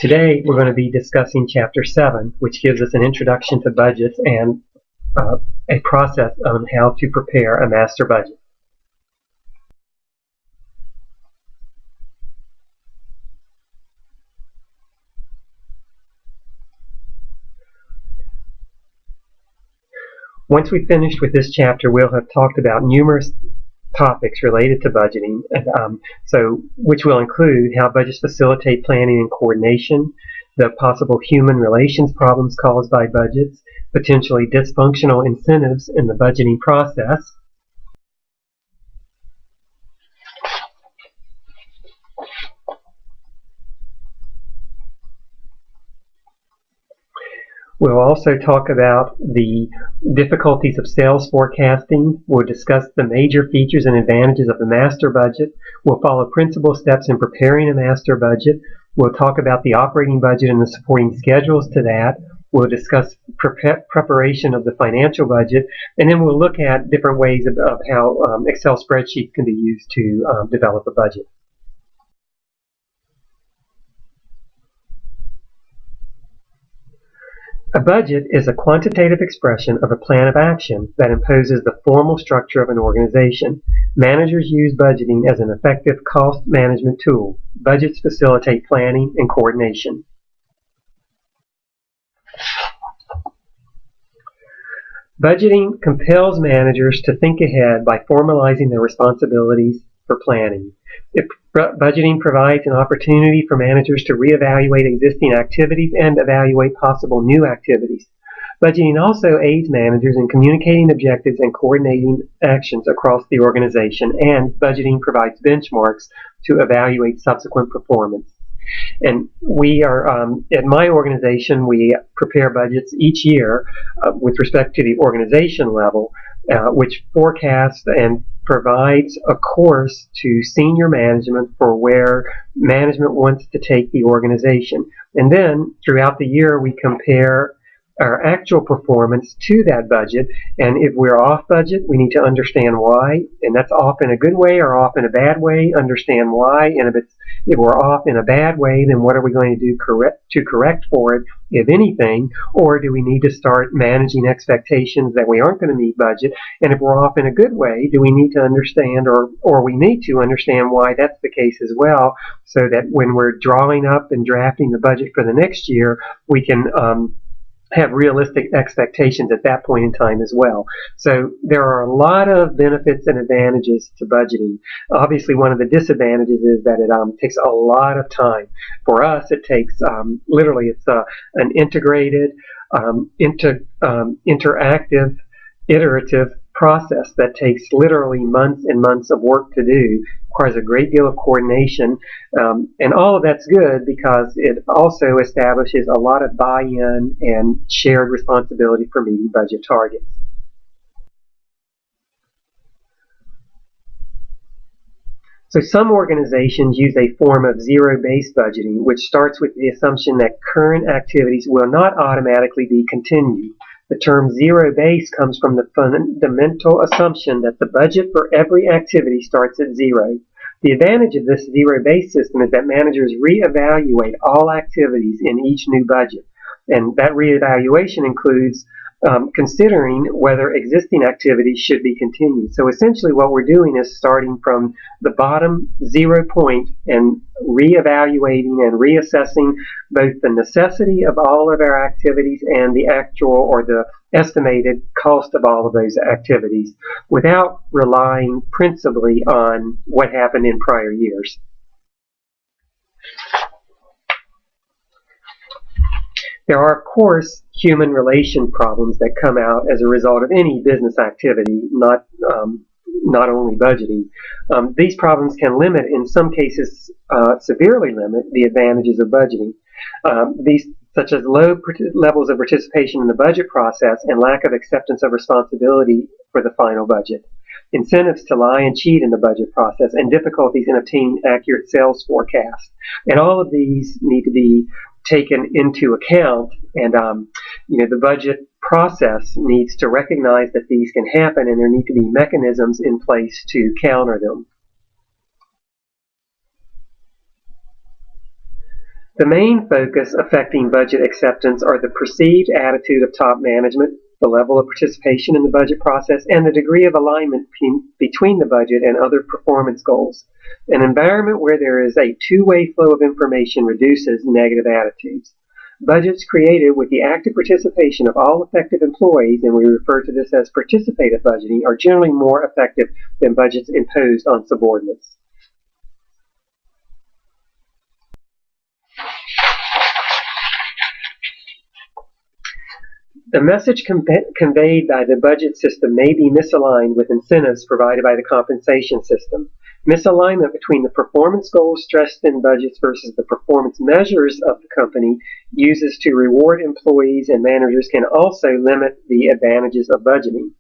Today we're going to be discussing Chapter 7, which gives us an introduction to budgets and a process on how to prepare a master budget. Once we've finished with this chapter, we'll have talked about numerous topics related to budgeting, which will include how budgets facilitate planning and coordination, the possible human relations problems caused by budgets, potentially dysfunctional incentives in the budgeting process, we'll also talk about the difficulties of sales forecasting. We'll discuss the major features and advantages of the master budget. We'll follow principal steps in preparing a master budget. We'll talk about the operating budget and the supporting schedules to that. We'll discuss preparation of the financial budget, and then we'll look at different ways of how Excel spreadsheets can be used to develop a budget. A budget is a quantitative expression of a plan of action that imposes the formal structure of an organization. Managers use budgeting as an effective cost management tool. Budgets facilitate planning and coordination. Budgeting compels managers to think ahead by formalizing their responsibilities for planning. Budgeting provides an opportunity for managers to reevaluate existing activities and evaluate possible new activities. Budgeting also aids managers in communicating objectives and coordinating actions across the organization, and budgeting provides benchmarks to evaluate subsequent performance. And we are, at my organization, we prepare budgets each year with respect to the organization level, which forecasts and provides a course to senior management for where management wants to take the organization. And then throughout the year we compare our actual performance to that budget, and if we're off budget we need to understand why, and that's off in a good way or off in a bad way. Understand why, and if we're off in a bad way, then what are we going to do to correct for it, if anything? Or do we need to start managing expectations that we aren't going to meet budget? And if we're off in a good way, do we need to understand, or we need to understand why that's the case as well, so that when we're drawing up and drafting the budget for the next year, we can have realistic expectations at that point in time as well. So there are a lot of benefits and advantages to budgeting. Obviously, one of the disadvantages is that it takes a lot of time. For us, it takes literally it's an integrated, interactive, iterative process that takes literally months and months of work to do. Requires a great deal of coordination, and all of that's good because it also establishes a lot of buy-in and shared responsibility for meeting budget targets. So some organizations use a form of zero-based budgeting, which starts with the assumption that current activities will not automatically be continued. The term zero-base comes from the fundamental assumption that the budget for every activity starts at zero. The advantage of this zero-base system is that managers reevaluate all activities in each new budget, and that reevaluation includes considering whether existing activities should be continued. So essentially what we're doing is starting from the bottom 0 point and reevaluating and reassessing both the necessity of all of our activities and the actual or the estimated cost of all of those activities, without relying principally on what happened in prior years. There are, of course, human relation problems that come out as a result of any business activity, not only budgeting. These problems can limit, in some cases, severely limit the advantages of budgeting. These, such as low levels of participation in the budget process and lack of acceptance of responsibility for the final budget, incentives to lie and cheat in the budget process, and difficulties in obtaining accurate sales forecasts. And all of these need to be taken into account, and the budget process needs to recognize that these can happen, and there need to be mechanisms in place to counter them. The main focus affecting budget acceptance are the perceived attitude of top management, the level of participation in the budget process, and the degree of alignment between the budget and other performance goals. An environment where there is a two-way flow of information reduces negative attitudes. Budgets created with the active participation of all effective employees, and we refer to this as participative budgeting, are generally more effective than budgets imposed on subordinates. The message conveyed by the budget system may be misaligned with incentives provided by the compensation system. Misalignment between the performance goals stressed in budgets versus the performance measures of the company uses to reward employees and managers can also limit the advantages of budgeting.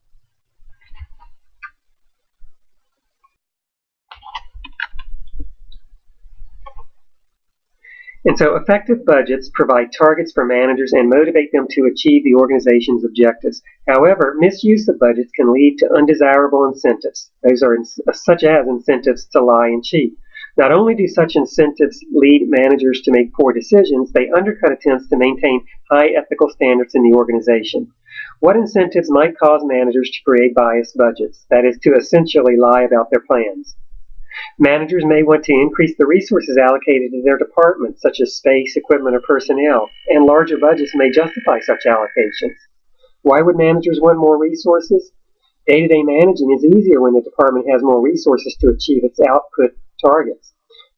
And so effective budgets provide targets for managers and motivate them to achieve the organization's objectives. However, misuse of budgets can lead to undesirable incentives. Those are such as incentives to lie and cheat. Not only do such incentives lead managers to make poor decisions, they undercut attempts to maintain high ethical standards in the organization. What incentives might cause managers to create biased budgets? That is, to essentially lie about their plans. Managers may want to increase the resources allocated to their department, such as space, equipment, or personnel, and larger budgets may justify such allocations. Why would managers want more resources? Day-to-day managing is easier when the department has more resources to achieve its output targets.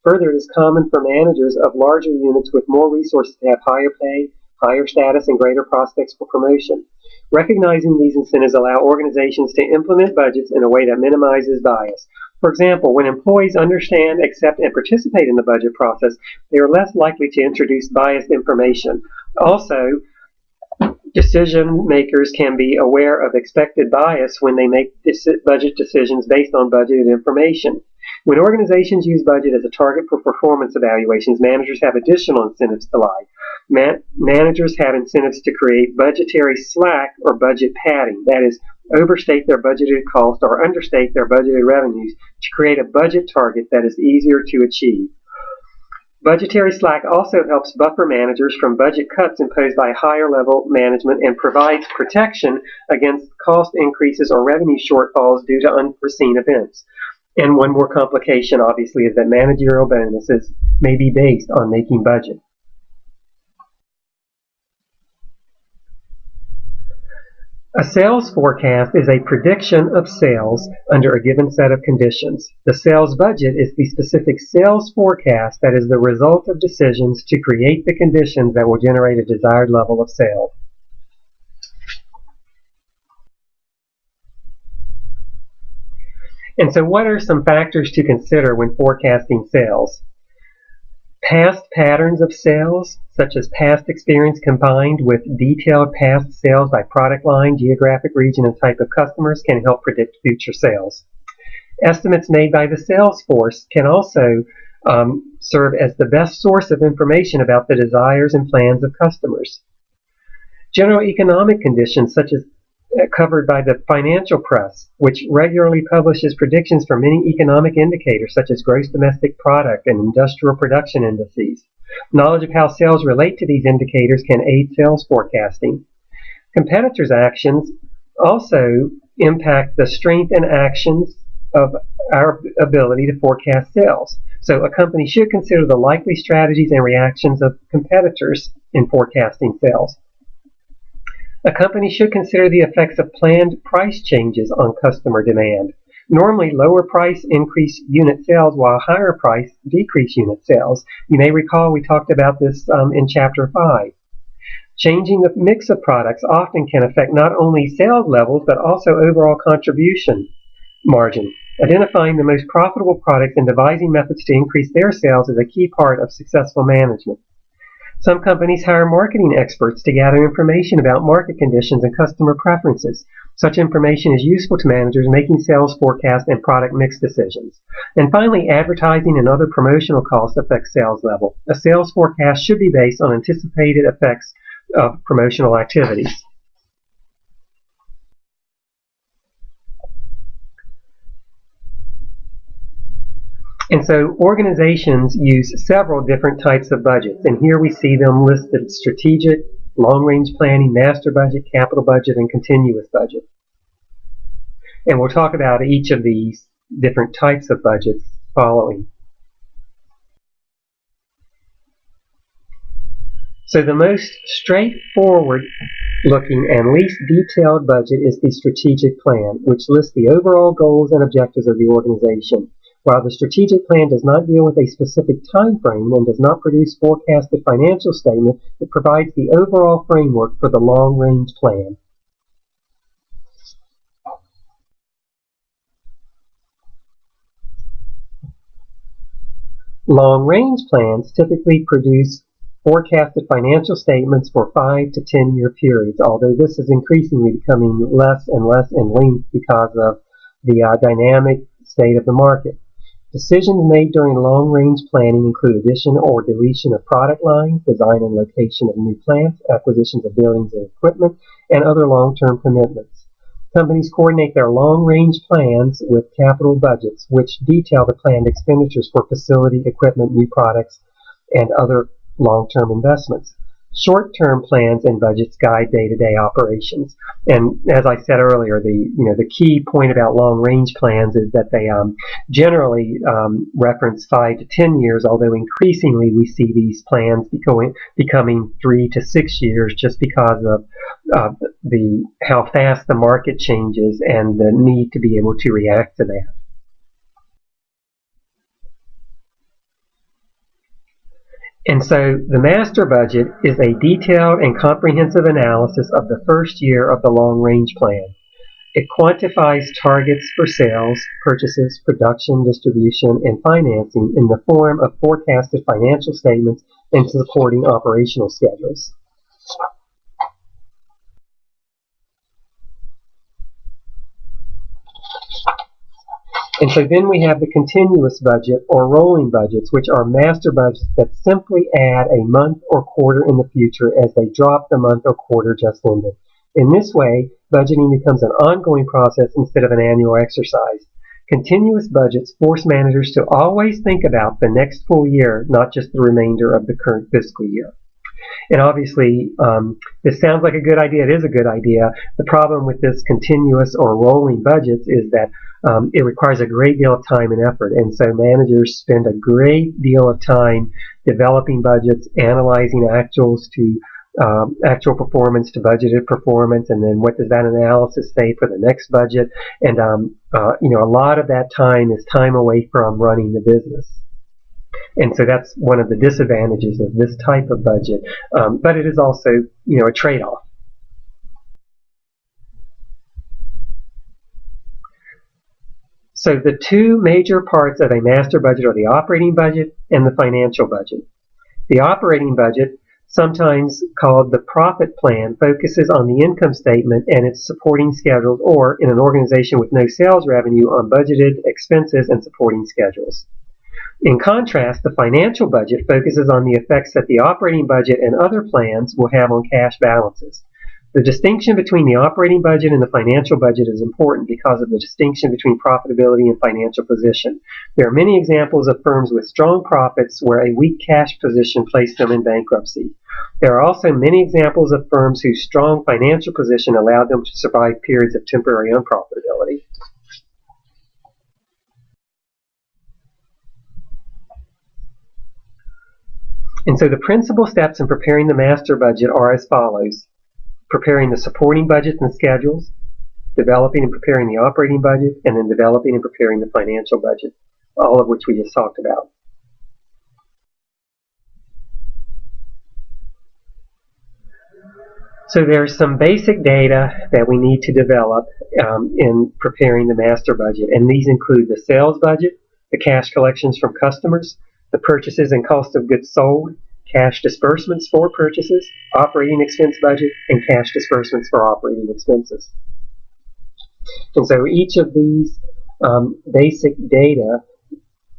Further, it is common for managers of larger units with more resources to have higher pay, higher status, and greater prospects for promotion. Recognizing these incentives allow organizations to implement budgets in a way that minimizes bias. For example, when employees understand, accept, and participate in the budget process, they are less likely to introduce biased information. Also, decision makers can be aware of expected bias when they make budget decisions based on budgeted information. When organizations use budget as a target for performance evaluations, managers have additional incentives to lie. Managers have incentives to create budgetary slack or budget padding, that is, overstate their budgeted costs or understate their budgeted revenues to create a budget target that is easier to achieve. Budgetary slack also helps buffer managers from budget cuts imposed by higher level management and provides protection against cost increases or revenue shortfalls due to unforeseen events. And one more complication, obviously, is that managerial bonuses may be based on making budget. A sales forecast is a prediction of sales under a given set of conditions. The sales budget is the specific sales forecast that is the result of decisions to create the conditions that will generate a desired level of sales. And so what are some factors to consider when forecasting sales? Past patterns of sales, such as past experience combined with detailed past sales by product line, geographic region, and type of customers, can help predict future sales. Estimates made by the sales force can also serve as the best source of information about the desires and plans of customers. General economic conditions, such as covered by the financial press, which regularly publishes predictions for many economic indicators such as gross domestic product and industrial production indices. Knowledge of how sales relate to these indicators can aid sales forecasting. Competitors' actions also impact the strength and actions of our ability to forecast sales. So a company should consider the likely strategies and reactions of competitors in forecasting sales. A company should consider the effects of planned price changes on customer demand. Normally, lower price increase unit sales while higher price decrease unit sales. You may recall we talked about this in Chapter 5. Changing the mix of products often can affect not only sales levels, but also overall contribution margin. Identifying the most profitable products and devising methods to increase their sales is a key part of successful management. Some companies hire marketing experts to gather information about market conditions and customer preferences. Such information is useful to managers making sales forecasts and product mix decisions. And finally, advertising and other promotional costs affect sales level. A sales forecast should be based on anticipated effects of promotional activities. And so organizations use several different types of budgets, and here we see them listed: strategic, long-range planning, master budget, capital budget, and continuous budget. And we'll talk about each of these different types of budgets following. So the most straightforward looking and least detailed budget is the strategic plan, which lists the overall goals and objectives of the organization. While the strategic plan does not deal with a specific time frame and does not produce forecasted financial statement, it provides the overall framework for the long-range plan. Long-range plans typically produce forecasted financial statements for 5 to 10-year periods, although this is increasingly becoming less and less in length because of the dynamic state of the market. Decisions made during long-range planning include addition or deletion of product lines, design and location of new plants, acquisitions of buildings and equipment, and other long-term commitments. Companies coordinate their long-range plans with capital budgets, which detail the planned expenditures for facility, equipment, new products, and other long-term investments. Short-term plans and budgets guide day-to-day operations. And as I said earlier, the key point about long-range plans is that they generally reference 5 to 10 years, although increasingly we see these plans becoming 3 to 6 years just because of how fast the market changes and the need to be able to react to that. And so the master budget is a detailed and comprehensive analysis of the first year of the long-range plan. It quantifies targets for sales, purchases, production, distribution, and financing in the form of forecasted financial statements and supporting operational schedules. And so then we have the continuous budget or rolling budgets, which are master budgets that simply add a month or quarter in the future as they drop the month or quarter just ended. In this way, budgeting becomes an ongoing process instead of an annual exercise. Continuous budgets force managers to always think about the next full year, not just the remainder of the current fiscal year. And obviously, this sounds like a good idea. It is a good idea. The problem with this continuous or rolling budgets is that it requires a great deal of time and effort. And so managers spend a great deal of time developing budgets, analyzing actuals to actual performance to budgeted performance, and then what does that analysis say for the next budget. And a lot of that time is time away from running the business. And so that's one of the disadvantages of this type of budget, but it is also, a trade-off. So the two major parts of a master budget are the operating budget and the financial budget. The operating budget, sometimes called the profit plan, focuses on the income statement and its supporting schedules, or in an organization with no sales revenue, on budgeted expenses and supporting schedules. In contrast, the financial budget focuses on the effects that the operating budget and other plans will have on cash balances. The distinction between the operating budget and the financial budget is important because of the distinction between profitability and financial position. There are many examples of firms with strong profits where a weak cash position placed them in bankruptcy. There are also many examples of firms whose strong financial position allowed them to survive periods of temporary unprofitability. And so the principal steps in preparing the master budget are as follows: preparing the supporting budgets and schedules, developing and preparing the operating budget, and then developing and preparing the financial budget, all of which we just talked about. So there's some basic data that we need to develop in preparing the master budget, and these include the sales budget, the cash collections from customers, the purchases and cost of goods sold, cash disbursements for purchases, operating expense budget, and cash disbursements for operating expenses. And so each of these basic data,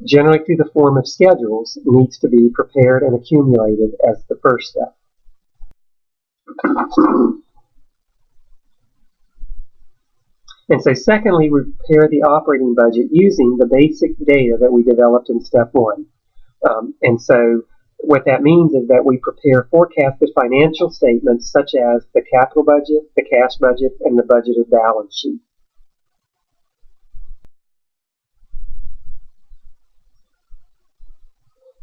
generally through the form of schedules, needs to be prepared and accumulated as the first step. And so secondly, we prepare the operating budget using the basic data that we developed in step one. And so what that means is that we prepare forecasted financial statements such as the capital budget, the cash budget, and the budgeted balance sheet.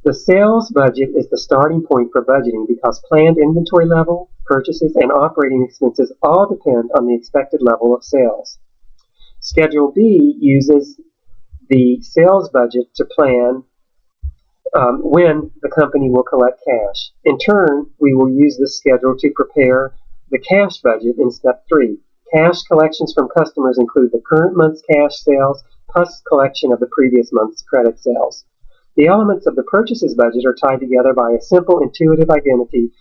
The sales budget is the starting point for budgeting because planned inventory level, purchases, and operating expenses all depend on the expected level of sales. Schedule B uses the sales budget to plan when the company will collect cash. In turn, we will use this schedule to prepare the cash budget in step 3. Cash collections from customers include the current month's cash sales plus collection of the previous month's credit sales. The elements of the purchases budget are tied together by a simple intuitive identity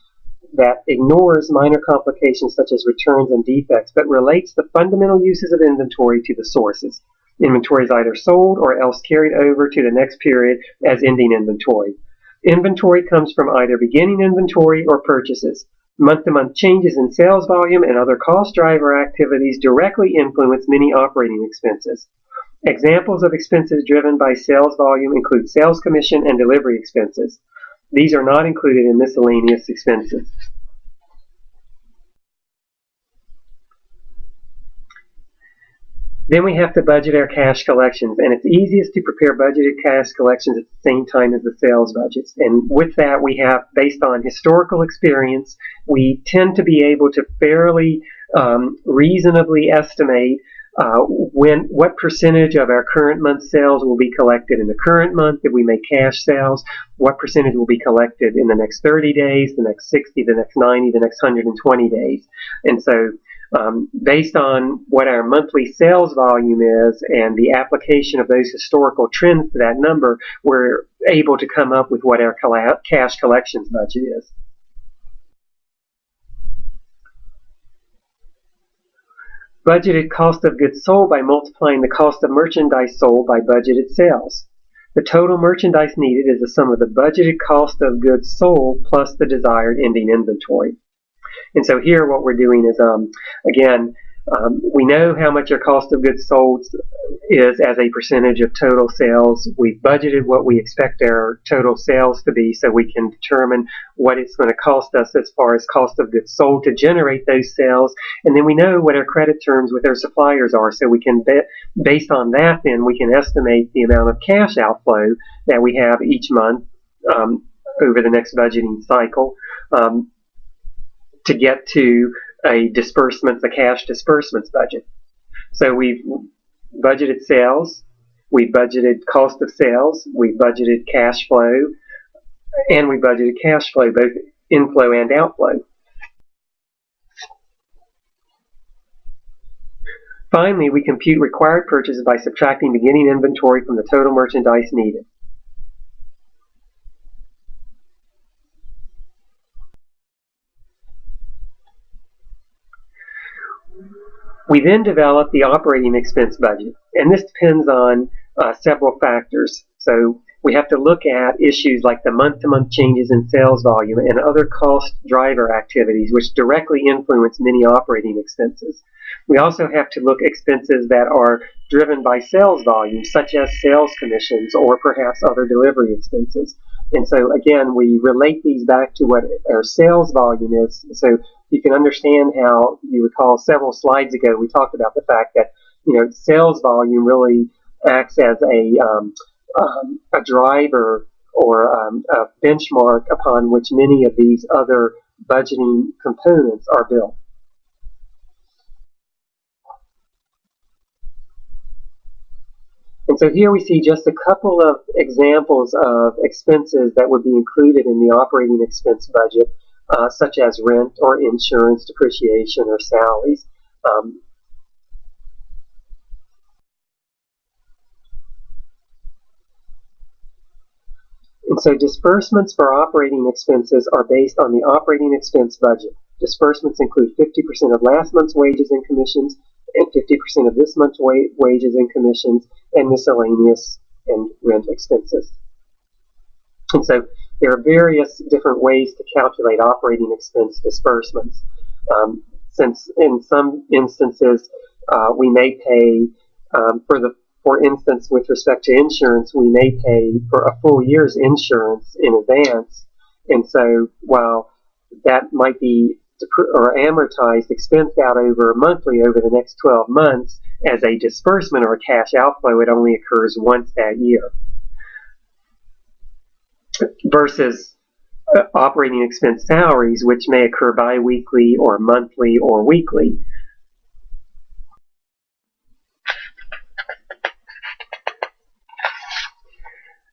that ignores minor complications such as returns and defects, but relates the fundamental uses of inventory to the sources. Inventory is either sold or else carried over to the next period as ending inventory. Inventory comes from either beginning inventory or purchases. Month-to-month changes in sales volume and other cost driver activities directly influence many operating expenses. Examples of expenses driven by sales volume include sales commission and delivery expenses. These are not included in miscellaneous expenses. Then we have to budget our cash collections, and it's easiest to prepare budgeted cash collections at the same time as the sales budgets. And with that, we have, based on historical experience, we tend to be able to fairly reasonably estimate what percentage of our current month's sales will be collected in the current month if we make cash sales, what percentage will be collected in the next 30 days, the next 60, the next 90, the next 120 days. And so based on what our monthly sales volume is and the application of those historical trends to that number, we're able to come up with what our cash collections budget is. Budgeted cost of goods sold by multiplying the cost of merchandise sold by budgeted sales. The total merchandise needed is the sum of the budgeted cost of goods sold plus the desired ending inventory. And so here what we're doing is, again, we know how much our cost of goods sold is as a percentage of total sales. We've budgeted what we expect our total sales to be so we can determine what it's going to cost us as far as cost of goods sold to generate those sales. And then we know what our credit terms with our suppliers are, so we can, based on that, then we can estimate the amount of cash outflow that we have each month over the next budgeting cycle to get to a cash disbursements budget. So we've budgeted sales, we budgeted cost of sales, we budgeted cash flow, and we budgeted cash flow, both inflow and outflow. Finally, we compute required purchases by subtracting beginning inventory from the total merchandise needed. We then develop the operating expense budget, and this depends on several factors. So we have to look at issues like the month-to-month changes in sales volume and other cost driver activities which directly influence many operating expenses. We also have to look at expenses that are driven by sales volume, such as sales commissions or perhaps other delivery expenses. And so again, we relate these back to what our sales volume is. So you can understand how, you recall several slides ago, we talked about the fact that sales volume really acts as a driver or a benchmark upon which many of these other budgeting components are built. And so here we see just a couple of examples of expenses that would be included in the operating expense budget, such as rent or insurance, depreciation, or salaries. And so disbursements for operating expenses are based on the operating expense budget. Disbursements include 50% of last month's wages and commissions, and 50% of this month's wages and commissions, and miscellaneous and rent expenses. And so there are various different ways to calculate operating expense disbursements. Since in some instances We may pay, for instance, with respect to insurance, we may pay for a full year's insurance in advance. And so while that might be or amortized expense out monthly over the next 12 months as a disbursement or a cash outflow, it only occurs once that year. Versus operating expense salaries, which may occur biweekly or monthly or weekly.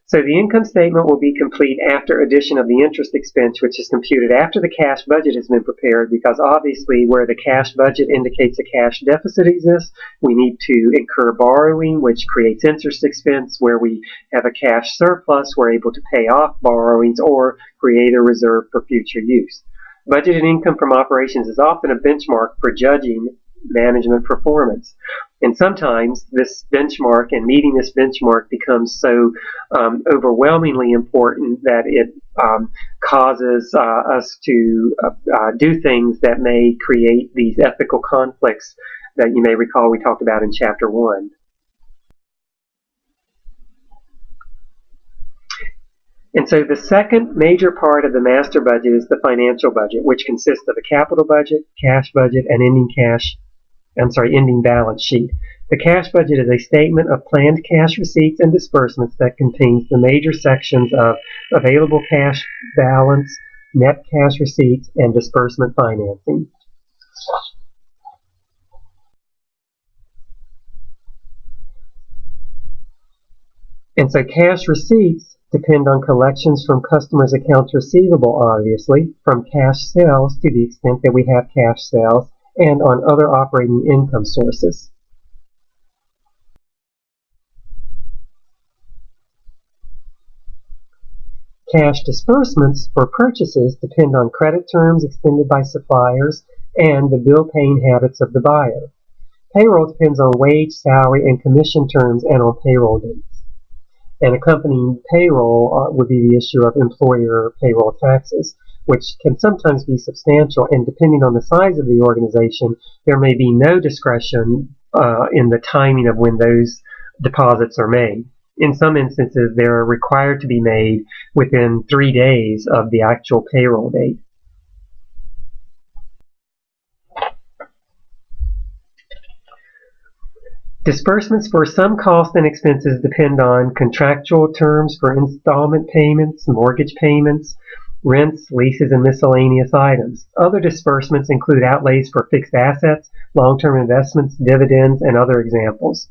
So the income statement will be complete after addition of the interest expense, which is computed after the cash budget has been prepared, because obviously where the cash budget indicates a cash deficit exists, we need to incur borrowing, which creates interest expense. Where we have a cash surplus, we're able to pay off borrowings or create a reserve for future use. Budgeted income from operations is often a benchmark for judging management performance. And sometimes this benchmark and meeting this benchmark becomes so overwhelmingly important that it causes us to do things that may create these ethical conflicts that you may recall we talked about in Chapter 1. And so the second major part of the master budget is the financial budget, which consists of a capital budget, cash budget, and ending balance sheet. The cash budget is a statement of planned cash receipts and disbursements that contains the major sections of available cash balance, net cash receipts, and disbursement financing. And so cash receipts depend on collections from customers' accounts receivable, obviously, from cash sales to the extent that we have cash sales, and on other operating income sources. Cash disbursements for purchases depend on credit terms extended by suppliers and the bill-paying habits of the buyer. Payroll depends on wage, salary, and commission terms and on payroll dates. And accompanying payroll would be the issue of employer payroll taxes, which can sometimes be substantial, and depending on the size of the organization, there may be no discretion in the timing of when those deposits are made. In some instances, they're required to be made within 3 days of the actual payroll date. Disbursements for some costs and expenses depend on contractual terms for installment payments, mortgage payments, rents, leases, and miscellaneous items. Other disbursements include outlays for fixed assets, long-term investments, dividends, and other examples.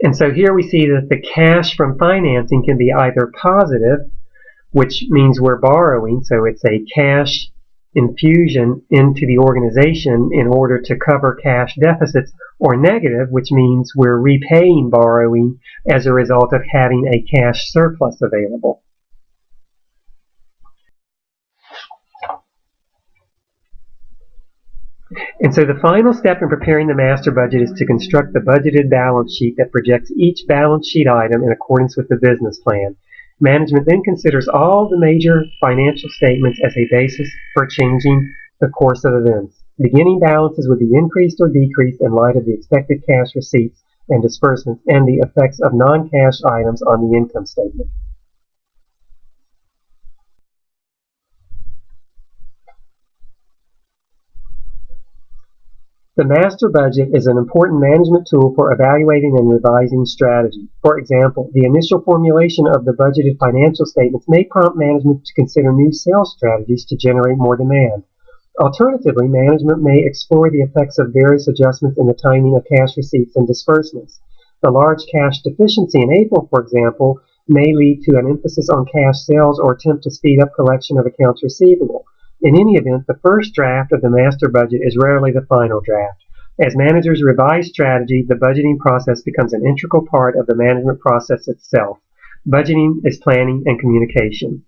And so here we see that the cash from financing can be either positive, which means we're borrowing, so it's a cash infusion into the organization in order to cover cash deficits, or negative, which means we're repaying borrowing as a result of having a cash surplus available. And so the final step in preparing the master budget is to construct the budgeted balance sheet that projects each balance sheet item in accordance with the business plan. Management then considers all the major financial statements as a basis for changing the course of events. Beginning balances would be increased or decreased in light of the expected cash receipts and disbursements and the effects of non-cash items on the income statement. The master budget is an important management tool for evaluating and revising strategy. For example, the initial formulation of the budgeted financial statements may prompt management to consider new sales strategies to generate more demand. Alternatively, management may explore the effects of various adjustments in the timing of cash receipts and disbursements. The large cash deficiency in April, for example, may lead to an emphasis on cash sales or attempt to speed up collection of accounts receivable. In any event, the first draft of the master budget is rarely the final draft. As managers revise strategy, the budgeting process becomes an integral part of the management process itself. Budgeting is planning and communication.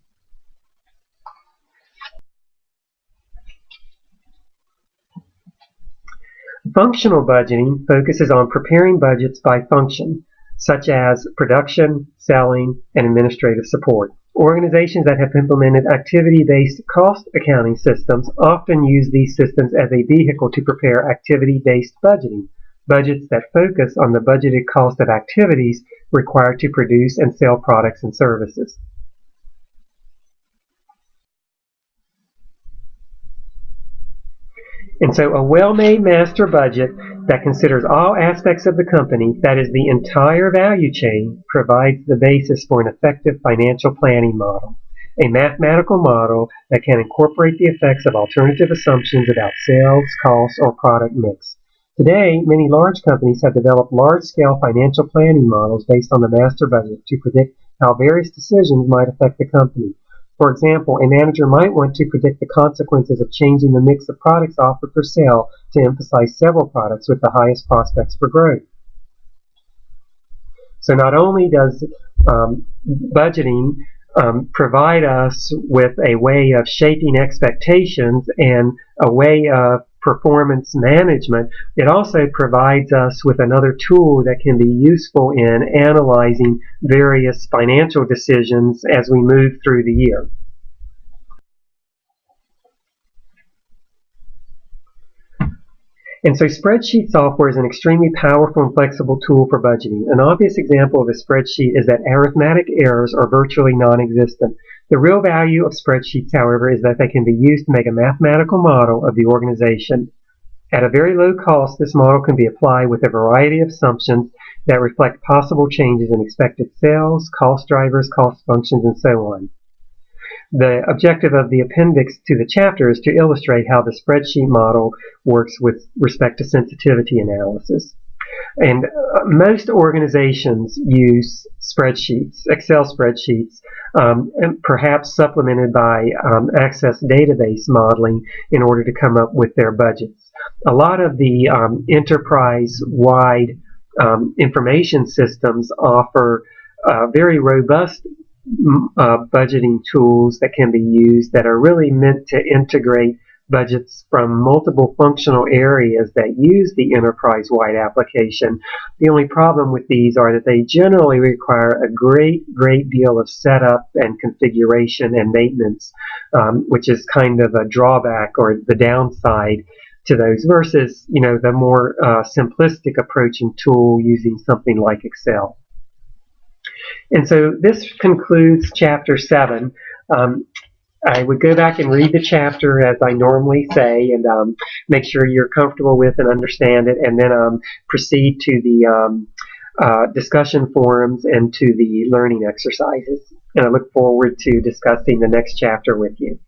Functional budgeting focuses on preparing budgets by function, such as production, selling, and administrative support. Organizations that have implemented activity-based cost accounting systems often use these systems as a vehicle to prepare activity-based budgeting, budgets that focus on the budgeted cost of activities required to produce and sell products and services. And so a well-made master budget that considers all aspects of the company, that is the entire value chain, provides the basis for an effective financial planning model, a mathematical model that can incorporate the effects of alternative assumptions about sales, costs, or product mix. Today, many large companies have developed large-scale financial planning models based on the master budget to predict how various decisions might affect the company. For example, a manager might want to predict the consequences of changing the mix of products offered for sale to emphasize several products with the highest prospects for growth. So not only does budgeting provide us with a way of shaping expectations and a way of performance management, it also provides us with another tool that can be useful in analyzing various financial decisions as we move through the year. And so spreadsheet software is an extremely powerful and flexible tool for budgeting. An obvious example of a spreadsheet is that arithmetic errors are virtually non-existent. The real value of spreadsheets, however, is that they can be used to make a mathematical model of the organization. At a very low cost, this model can be applied with a variety of assumptions that reflect possible changes in expected sales, cost drivers, cost functions, and so on. The objective of the appendix to the chapter is to illustrate how the spreadsheet model works with respect to sensitivity analysis. And most organizations use spreadsheets, Excel spreadsheets, and perhaps supplemented by Access database modeling in order to come up with their budgets. A lot of the enterprise-wide information systems offer very robust budgeting tools that can be used that are really meant to integrate budgets from multiple functional areas that use the enterprise-wide application. The only problem with these are that they generally require a great deal of setup and configuration and maintenance, which is kind of a drawback or the downside to those versus, the more simplistic approach and tool using something like Excel. And so this concludes Chapter 7. I would go back and read the chapter as I normally say and make sure you're comfortable with and understand it, and then proceed to the discussion forums and to the learning exercises. And I look forward to discussing the next chapter with you.